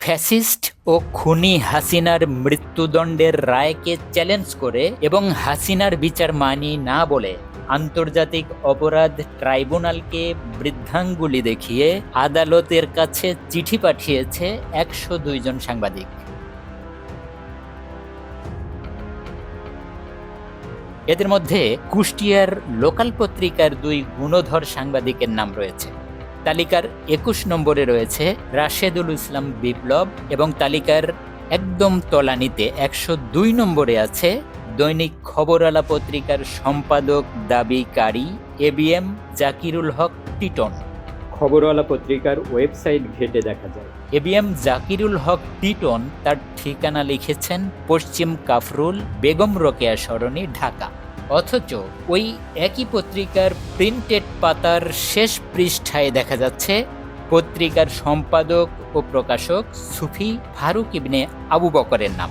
Fascist ও খুনি হাসিনার মৃত্যুদণ্ডের রায়কে চ্যালেঞ্জ করে এবং হাসিনার বিচার মানি না বলে আন্তর্জাতিক অপরাধ ট্রাইব্যুনালকে বৃদ্ধাঙ্গুলি দেখিয়ে আদালতের কাছে চিঠি পাঠিয়েছে ১০২ জন সাংবাদিক। এদের মধ্যে কুষ্টিয়ার লোকাল পত্রিকার ২ গুণধর সাংবাদিকের নাম রয়েছে। তালিকার ২১ নম্বরে রয়েছে রাশেদুল ইসলাম বিপ্লব এবং তালিকার একদম তলানিতে ১০২ নম্বরে আছে দৈনিক খবরআলা পত্রিকার সম্পাদক দাবিকারী এবিএম জাকিরুল হক টিটন। খবরওয়ালা পত্রিকার ওয়েবসাইট ঘেটে দেখা যায় এবিএম জাকিরুল হক টিটন তার ঠিকানা লিখেছেন পশ্চিম কাফরুল বেগম রোকেয়া সরণি, ঢাকা। অথচ ওই একই পত্রিকার প্রিন্টেড পাতার শেষ পৃষ্ঠায় দেখা যাচ্ছে পত্রিকার সম্পাদক ও প্রকাশক সুফি ফারুক ইবনে আবু বকরের নাম,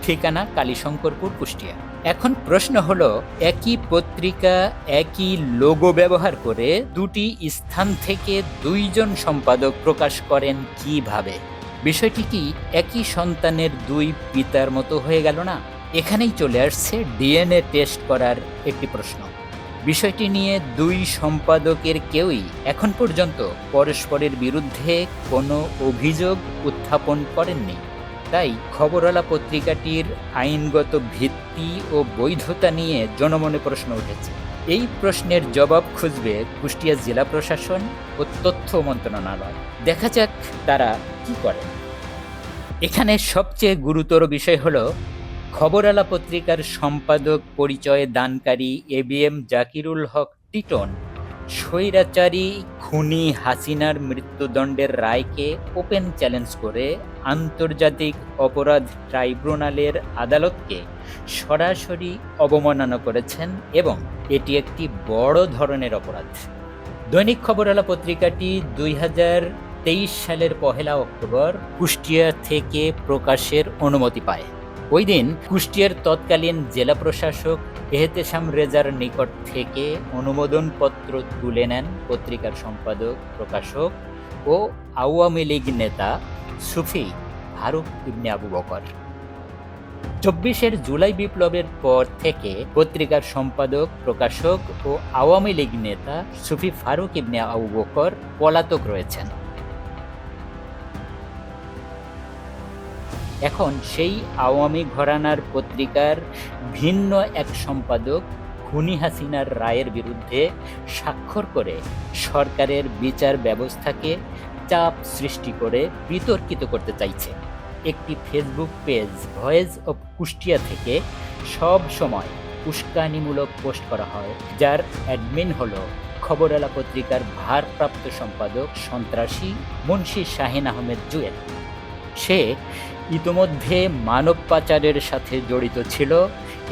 ঠিকানা কালীশঙ্করপুর, কুষ্টিয়া। এখন প্রশ্ন হলো, একই পত্রিকা একই লোগো ব্যবহার করে দুটি স্থান থেকে ২ জন সম্পাদক প্রকাশ করেন কিভাবে? বিষয়টি কি একই সন্তানের ২ পিতার মতো হয়ে গেল না? এখানেই চলে আসছে ডিএনএ টেস্ট করার একটি প্রশ্ন। বিষয়টি নিয়ে ২ সম্পাদকের কেউই এখন পর্যন্ত পরস্পরের বিরুদ্ধে কোনো অভিযোগ উত্থাপন করেননি। তাই খবরওয়ালা পত্রিকাটির আইনগত ভিত্তি ও বৈধতা নিয়ে জনমনে প্রশ্ন উঠেছে। এই প্রশ্নের জবাব খুঁজবে কুষ্টিয়া জেলা প্রশাসন ও তথ্য মন্ত্রণালয়। দেখা যাক তারা কি করে। এখানে সবচেয়ে গুরুতর বিষয় হলো, খবরআলা পত্রিকার সম্পাদক পরিচয় দানকারী এবিএম জাকিরুল হক টিটন স্বৈরাচারী খুনি হাসিনার মৃত্যুদণ্ডের রায়কে ওপেন চ্যালেঞ্জ করে আন্তর্জাতিক অপরাধ ট্রাইব্যুনালের আদালতকে সরাসরি অবমাননা করেছেন এবং এটি একটি বড় ধরনের অপরাধ। দৈনিক খবরআলা পত্রিকাটি ২০২৩ সালের ১ অক্টোবর কুষ্টিয়া থেকে প্রকাশের অনুমতি পায়। ওই দিন কুষ্টিয়ার তৎকালীন জেলা প্রশাসক এহতেশাম রেজার নিকট থেকে অনুমোদনপত্র তুলে নেন পত্রিকার সম্পাদক, প্রকাশক ও আওয়ামী লীগ নেতা সুফি ফারুক ইবনে আবু বকর। ২৪ জুলাই বিপ্লবের পর থেকে পত্রিকার সম্পাদক, প্রকাশক ও আওয়ামী লীগ নেতা সুফি ফারুক ইবনে আবু বকর পলাতক রয়েছেন। এখন সেই আওয়ামী ঘরানার পত্রিকার ভিন্ন এক সম্পাদক খুনি হাসিনার রায়ের বিরুদ্ধে স্বাক্ষর করে সরকারের বিচার ব্যবস্থাকে চাপ সৃষ্টি করে বিতর্কিত করতে চাইছে। একটি Facebook page voice of Kushtia থেকে সব সময় উস্কানিমূলক পোস্ট করা হয়, যার অ্যাডমিন হলো খবরআলা পত্রিকার ভারপ্রাপ্ত সম্পাদক সন্ত্রাসী মুন্সি শাহিন আহমেদ জুয়েল। সে ইতোমধ্যে মানব পাচারের সাথে জড়িত ছিল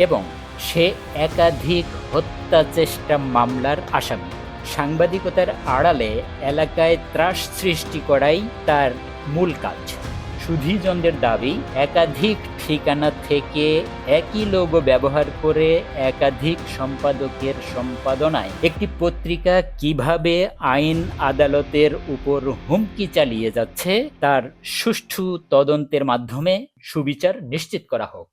এবং সে একাধিক হত্যা চেষ্টা মামলার আসামি। সাংবাদিকতার আড়ালে এলাকায় ত্রাস সৃষ্টি করাই তার মূল কাজ। সুধীজনদের দাবি, একাধিক ঠিকানা থেকে একই লোগো ব্যবহার করে একাধিক সম্পাদকের সম্পাদনায় একটি পত্রিকা কিভাবে আইন আদালতের উপর হুমকি চালিয়ে যাচ্ছে তার সুষ্ঠু তদন্তের মাধ্যমে সুবিচার নিশ্চিত করা হোক।